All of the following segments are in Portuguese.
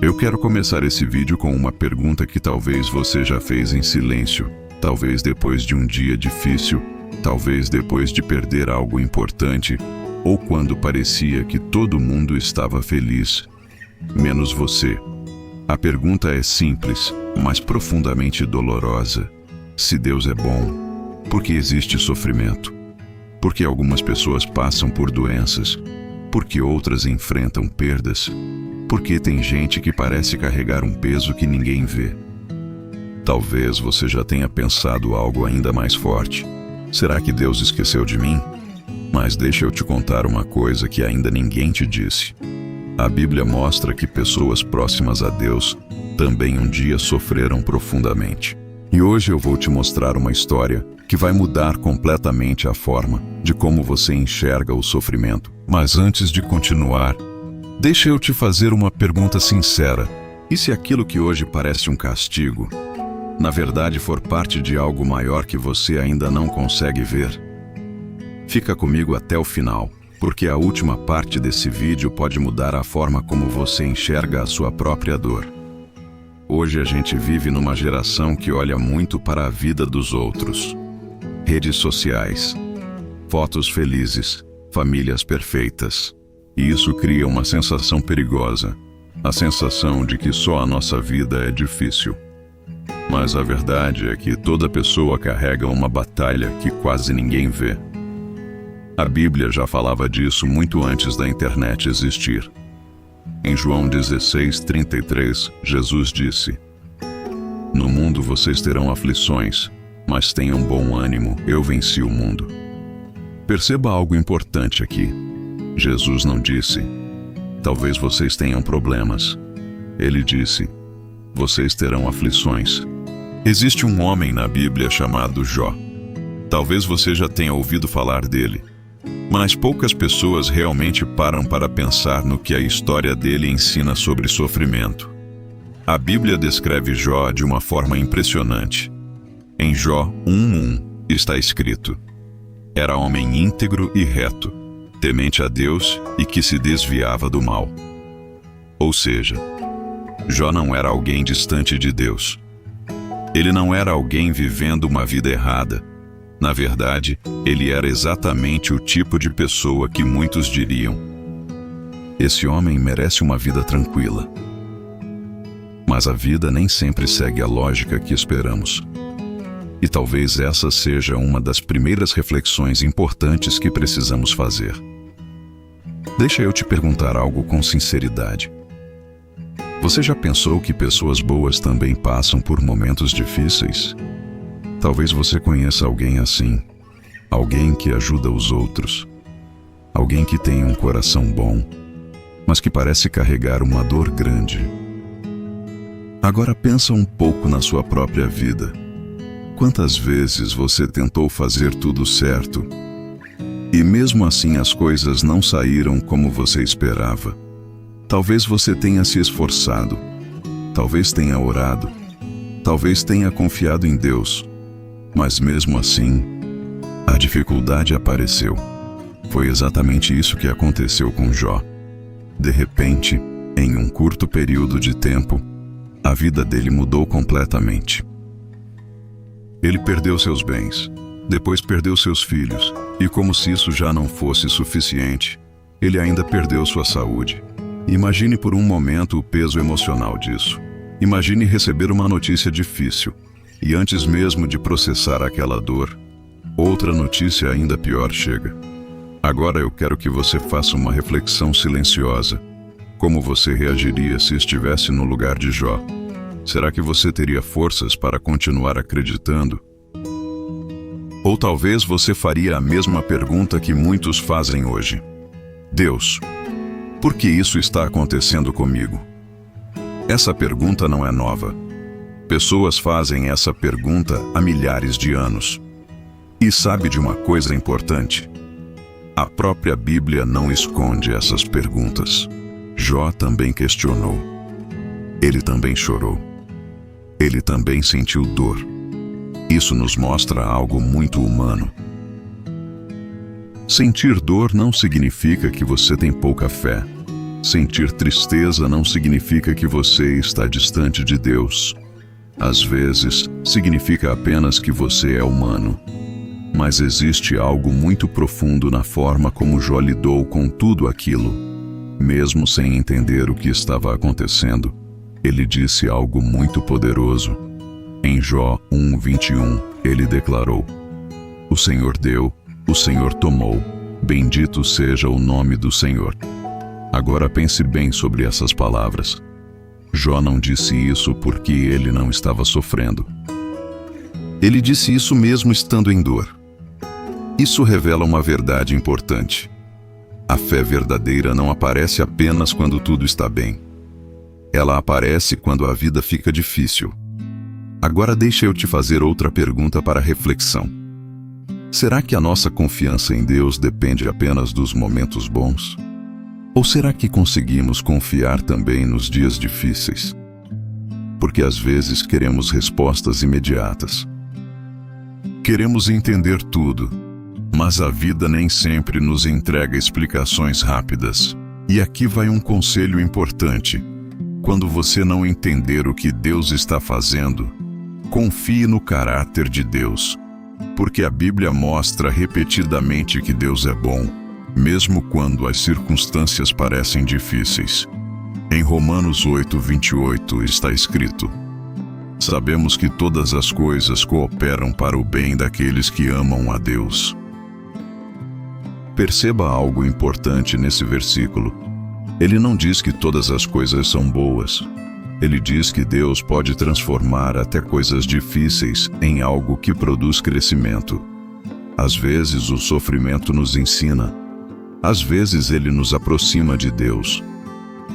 Eu quero começar esse vídeo com uma pergunta que talvez você já fez em silêncio, talvez depois de um dia difícil, talvez depois de perder algo importante, ou quando parecia que todo mundo estava feliz, menos você. A pergunta é simples, mas profundamente dolorosa. Se Deus é bom, por que existe sofrimento? Por que algumas pessoas passam por doenças? Por que outras enfrentam perdas? Por que tem gente que parece carregar um peso que ninguém vê? Talvez você já tenha pensado algo ainda mais forte. Será que Deus esqueceu de mim? Mas deixa eu te contar uma coisa que ainda ninguém te disse. A Bíblia mostra que pessoas próximas a Deus também um dia sofreram profundamente. E hoje eu vou te mostrar uma história que vai mudar completamente a forma de como você enxerga o sofrimento. Mas antes de continuar, deixa eu te fazer uma pergunta sincera. E se aquilo que hoje parece um castigo, na verdade for parte de algo maior que você ainda não consegue ver? Fica comigo até o final, porque a última parte desse vídeo pode mudar a forma como você enxerga a sua própria dor. Hoje a gente vive numa geração que olha muito para a vida dos outros. Redes sociais, fotos felizes, famílias perfeitas. E isso cria uma sensação perigosa, a sensação de que só a nossa vida é difícil. Mas a verdade é que toda pessoa carrega uma batalha que quase ninguém vê. A Bíblia já falava disso muito antes da internet existir. Em João 16:33, Jesus disse: "No mundo vocês terão aflições, mas tenham bom ânimo, eu venci o mundo." Perceba algo importante aqui. Jesus não disse: "Talvez vocês tenham problemas." Ele disse: "Vocês terão aflições." Existe um homem na Bíblia chamado Jó. Talvez você já tenha ouvido falar dele. Mas poucas pessoas realmente param para pensar no que a história dele ensina sobre sofrimento. A Bíblia descreve Jó de uma forma impressionante. Em Jó 1:1 está escrito: "Era homem íntegro e reto, temente a Deus e que se desviava do mal." Ou seja, Jó não era alguém distante de Deus. Ele não era alguém vivendo uma vida errada. Na verdade, ele era exatamente o tipo de pessoa que muitos diriam: "Esse homem merece uma vida tranquila." Mas a vida nem sempre segue a lógica que esperamos. E talvez essa seja uma das primeiras reflexões importantes que precisamos fazer. Deixa eu te perguntar algo com sinceridade. Você já pensou que pessoas boas também passam por momentos difíceis? Talvez você conheça alguém assim, alguém que ajuda os outros, alguém que tem um coração bom, mas que parece carregar uma dor grande. Agora pensa um pouco na sua própria vida. Quantas vezes você tentou fazer tudo certo e mesmo assim as coisas não saíram como você esperava? Talvez você tenha se esforçado, talvez tenha orado, talvez tenha confiado em Deus, mas mesmo assim, a dificuldade apareceu. Foi exatamente isso que aconteceu com Jó. De repente, em um curto período de tempo, a vida dele mudou completamente. Ele perdeu seus bens, depois perdeu seus filhos, e como se isso já não fosse suficiente, ele ainda perdeu sua saúde. Imagine por um momento o peso emocional disso. Imagine receber uma notícia difícil, e antes mesmo de processar aquela dor, outra notícia ainda pior chega. Agora eu quero que você faça uma reflexão silenciosa. Como você reagiria se estivesse no lugar de Jó? Será que você teria forças para continuar acreditando? Ou talvez você faria a mesma pergunta que muitos fazem hoje: "Deus, por que isso está acontecendo comigo?" Essa pergunta não é nova. Pessoas fazem essa pergunta há milhares de anos. E sabe de uma coisa importante? A própria Bíblia não esconde essas perguntas. Jó também questionou. Ele também chorou. Ele também sentiu dor. Isso nos mostra algo muito humano. Sentir dor não significa que você tem pouca fé. Sentir tristeza não significa que você está distante de Deus. Às vezes, significa apenas que você é humano. Mas existe algo muito profundo na forma como Jó lidou com tudo aquilo. Mesmo sem entender o que estava acontecendo, ele disse algo muito poderoso. Em Jó 1:21, ele declarou: "O Senhor deu, o Senhor tomou, bendito seja o nome do Senhor." Agora pense bem sobre essas palavras. Jó não disse isso porque ele não estava sofrendo. Ele disse isso mesmo estando em dor. Isso revela uma verdade importante. A fé verdadeira não aparece apenas quando tudo está bem. Ela aparece quando a vida fica difícil. Agora deixa eu te fazer outra pergunta para reflexão. Será que a nossa confiança em Deus depende apenas dos momentos bons? Ou será que conseguimos confiar também nos dias difíceis? Porque às vezes queremos respostas imediatas. Queremos entender tudo, mas a vida nem sempre nos entrega explicações rápidas. E aqui vai um conselho importante. Quando você não entender o que Deus está fazendo, confie no caráter de Deus. Porque a Bíblia mostra repetidamente que Deus é bom, mesmo quando as circunstâncias parecem difíceis. Em Romanos 8:28 está escrito: "Sabemos que todas as coisas cooperam para o bem daqueles que amam a Deus." Perceba algo importante nesse versículo. Ele não diz que todas as coisas são boas. Ele diz que Deus pode transformar até coisas difíceis em algo que produz crescimento. Às vezes o sofrimento nos ensina. Às vezes ele nos aproxima de Deus.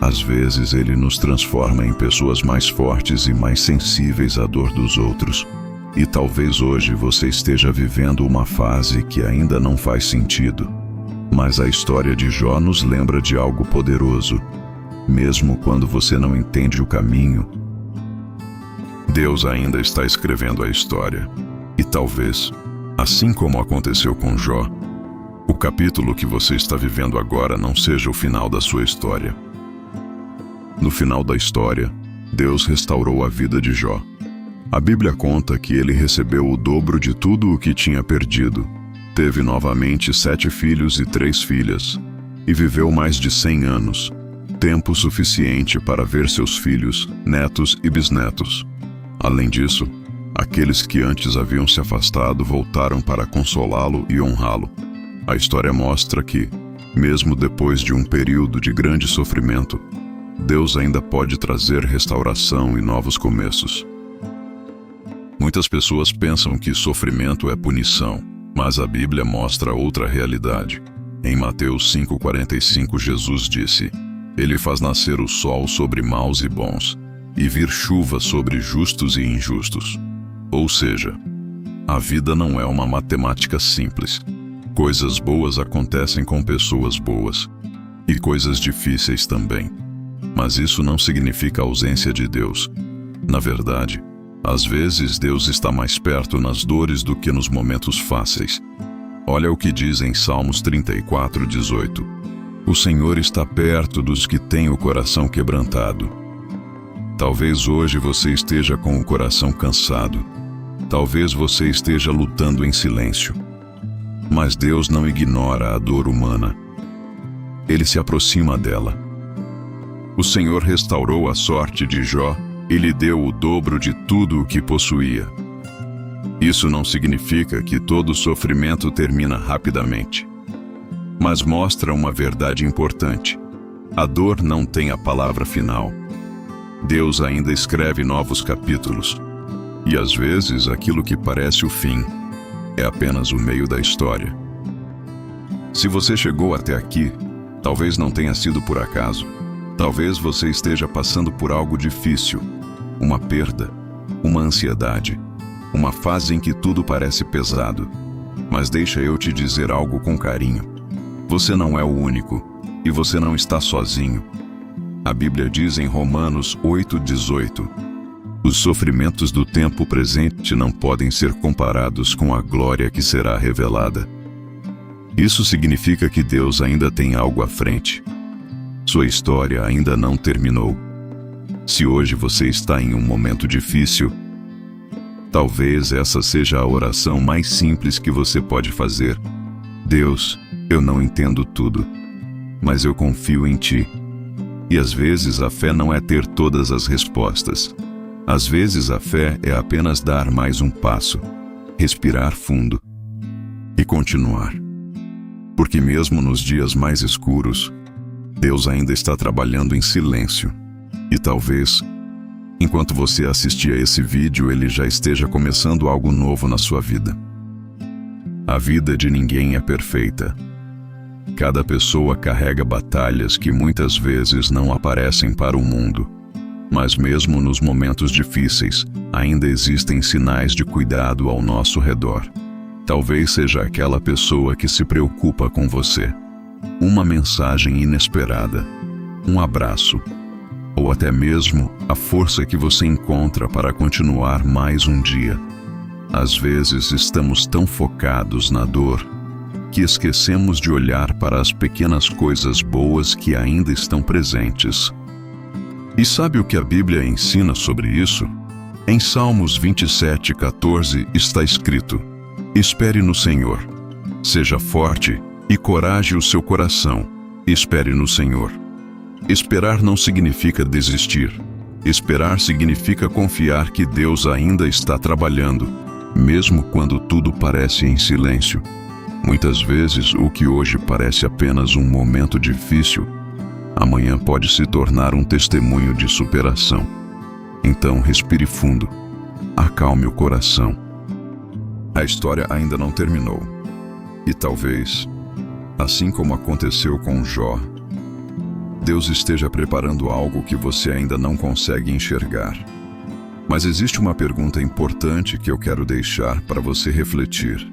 Às vezes ele nos transforma em pessoas mais fortes e mais sensíveis à dor dos outros. E talvez hoje você esteja vivendo uma fase que ainda não faz sentido. Mas a história de Jó nos lembra de algo poderoso. Mesmo quando você não entende o caminho, Deus ainda está escrevendo a história. E talvez, assim como aconteceu com Jó, o capítulo que você está vivendo agora não seja o final da sua história. No final da história, Deus restaurou a vida de Jó. A Bíblia conta que ele recebeu o dobro de tudo o que tinha perdido. Teve novamente 7 filhos e 3 filhas, e viveu mais de 100 anos, tempo suficiente para ver seus filhos, netos e bisnetos. Além disso, aqueles que antes haviam se afastado voltaram para consolá-lo e honrá-lo. A história mostra que, mesmo depois de um período de grande sofrimento, Deus ainda pode trazer restauração e novos começos. Muitas pessoas pensam que sofrimento é punição, mas a Bíblia mostra outra realidade. Em Mateus 5:45, Jesus disse: "Ele faz nascer o sol sobre maus e bons, e vir chuva sobre justos e injustos." Ou seja, a vida não é uma matemática simples. Coisas boas acontecem com pessoas boas, e coisas difíceis também. Mas isso não significa ausência de Deus. Na verdade, às vezes Deus está mais perto nas dores do que nos momentos fáceis. Olha o que diz em Salmos 34:18. "O Senhor está perto dos que têm o coração quebrantado." Talvez hoje você esteja com o coração cansado. Talvez você esteja lutando em silêncio. Mas Deus não ignora a dor humana. Ele se aproxima dela. O Senhor restaurou a sorte de Jó e lhe deu o dobro de tudo o que possuía. Isso não significa que todo sofrimento termina rapidamente, mas mostra uma verdade importante. A dor não tem a palavra final. Deus ainda escreve novos capítulos, e às vezes aquilo que parece o fim é apenas o meio da história. Se você chegou até aqui, talvez não tenha sido por acaso. Talvez você esteja passando por algo difícil, uma perda, uma ansiedade, uma fase em que tudo parece pesado. Mas deixa eu te dizer algo com carinho. Você não é o único, e você não está sozinho. A Bíblia diz em Romanos 8:18: "Os sofrimentos do tempo presente não podem ser comparados com a glória que será revelada." Isso significa que Deus ainda tem algo à frente. Sua história ainda não terminou. Se hoje você está em um momento difícil, talvez essa seja a oração mais simples que você pode fazer. Deus, eu não entendo tudo, mas eu confio em Ti. E às vezes a fé não é ter todas as respostas. Às vezes a fé é apenas dar mais um passo, respirar fundo e continuar. Porque mesmo nos dias mais escuros, Deus ainda está trabalhando em silêncio. E talvez, enquanto você assistia esse vídeo, Ele já esteja começando algo novo na sua vida. A vida de ninguém é perfeita. Cada pessoa carrega batalhas que muitas vezes não aparecem para o mundo. Mas mesmo nos momentos difíceis, ainda existem sinais de cuidado ao nosso redor. Talvez seja aquela pessoa que se preocupa com você. Uma mensagem inesperada, um abraço, ou até mesmo a força que você encontra para continuar mais um dia. Às vezes estamos tão focados na dor que esquecemos de olhar para as pequenas coisas boas que ainda estão presentes. E sabe o que a Bíblia ensina sobre isso? Em Salmos 27:14 está escrito: Espere no Senhor, seja forte e coraje o seu coração, espere no Senhor. Esperar não significa desistir. Esperar significa confiar que Deus ainda está trabalhando, mesmo quando tudo parece em silêncio. Muitas vezes, o que hoje parece apenas um momento difícil, amanhã pode se tornar um testemunho de superação. Então, respire fundo, acalme o coração. A história ainda não terminou. E talvez, assim como aconteceu com Jó, Deus esteja preparando algo que você ainda não consegue enxergar. Mas existe uma pergunta importante que eu quero deixar para você refletir.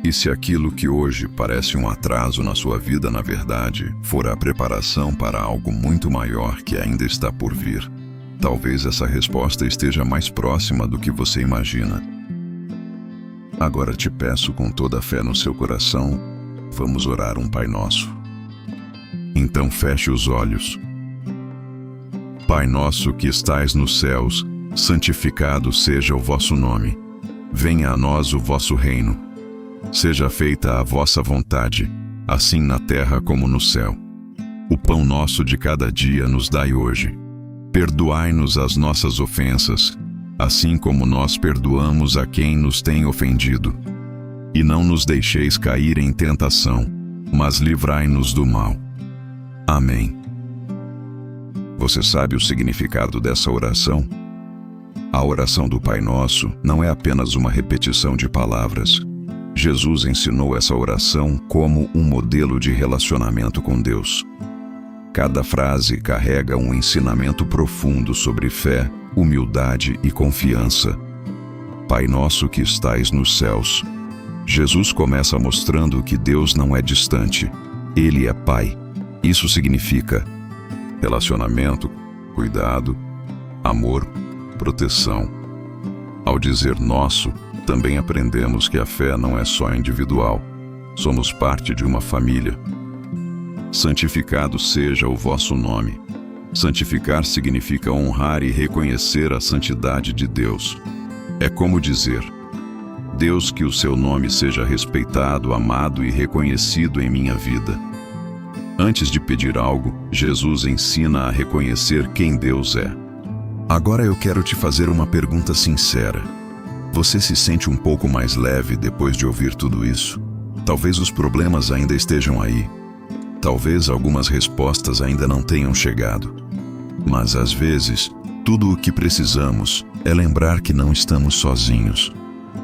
E se aquilo que hoje parece um atraso na sua vida, na verdade, for a preparação para algo muito maior que ainda está por vir? Talvez essa resposta esteja mais próxima do que você imagina. Agora te peço com toda a fé no seu coração, vamos orar um Pai Nosso. Então feche os olhos. Pai nosso que estais nos céus, santificado seja o vosso nome. Venha a nós o vosso reino. Seja feita a vossa vontade, assim na terra como no céu. O pão nosso de cada dia nos dai hoje. Perdoai-nos as nossas ofensas, assim como nós perdoamos a quem nos tem ofendido. E não nos deixeis cair em tentação, mas livrai-nos do mal. Amém. Você sabe o significado dessa oração? A oração do Pai Nosso não é apenas uma repetição de palavras. Jesus ensinou essa oração como um modelo de relacionamento com Deus. Cada frase carrega um ensinamento profundo sobre fé, humildade e confiança. Pai nosso que estais nos céus. Jesus começa mostrando que Deus não é distante. Ele é Pai. Isso significa relacionamento, cuidado, amor, proteção. Ao dizer nosso, também aprendemos que a fé não é só individual. Somos parte de uma família. Santificado seja o vosso nome. Santificar significa honrar e reconhecer a santidade de Deus. É como dizer: Deus, que o seu nome seja respeitado, amado e reconhecido em minha vida. Antes de pedir algo, Jesus ensina a reconhecer quem Deus é. Agora eu quero te fazer uma pergunta sincera. Você se sente um pouco mais leve depois de ouvir tudo isso? Talvez os problemas ainda estejam aí. Talvez algumas respostas ainda não tenham chegado. Mas às vezes, tudo o que precisamos é lembrar que não estamos sozinhos.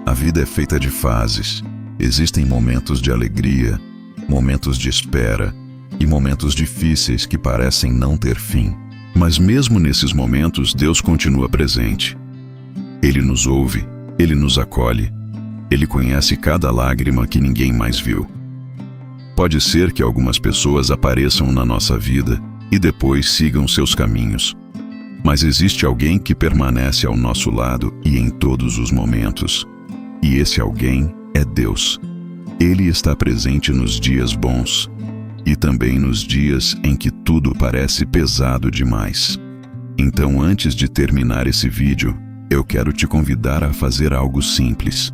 A vida é feita de fases. Existem momentos de alegria, momentos de espera e momentos difíceis que parecem não ter fim. Mas mesmo nesses momentos, Deus continua presente. Ele nos ouve, Ele nos acolhe, Ele conhece cada lágrima que ninguém mais viu. Pode ser que algumas pessoas apareçam na nossa vida e depois sigam seus caminhos. Mas existe alguém que permanece ao nosso lado e em todos os momentos. E esse alguém é Deus. Ele está presente nos dias bons, e também nos dias em que tudo parece pesado demais. Então, antes de terminar esse vídeo, eu quero te convidar a fazer algo simples.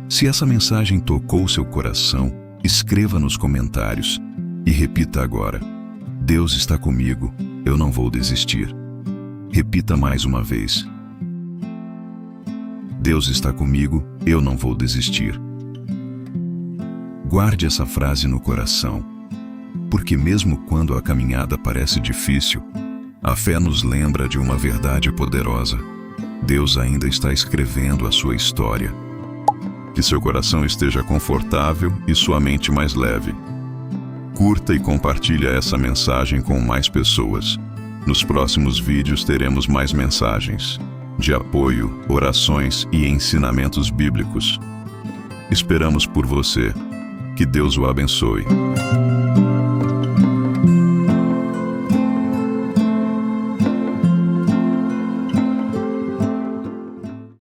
Se essa mensagem tocou seu coração, escreva nos comentários e repita agora: Deus está comigo, eu não vou desistir. Repita mais uma vez: Deus está comigo, eu não vou desistir. Guarde essa frase no coração, porque mesmo quando a caminhada parece difícil, a fé nos lembra de uma verdade poderosa. Deus ainda está escrevendo a sua história. Que seu coração esteja confortável e sua mente mais leve. Curta e compartilhe essa mensagem com mais pessoas. Nos próximos vídeos teremos mais mensagens de apoio, orações e ensinamentos bíblicos. Esperamos por você. Que Deus o abençoe.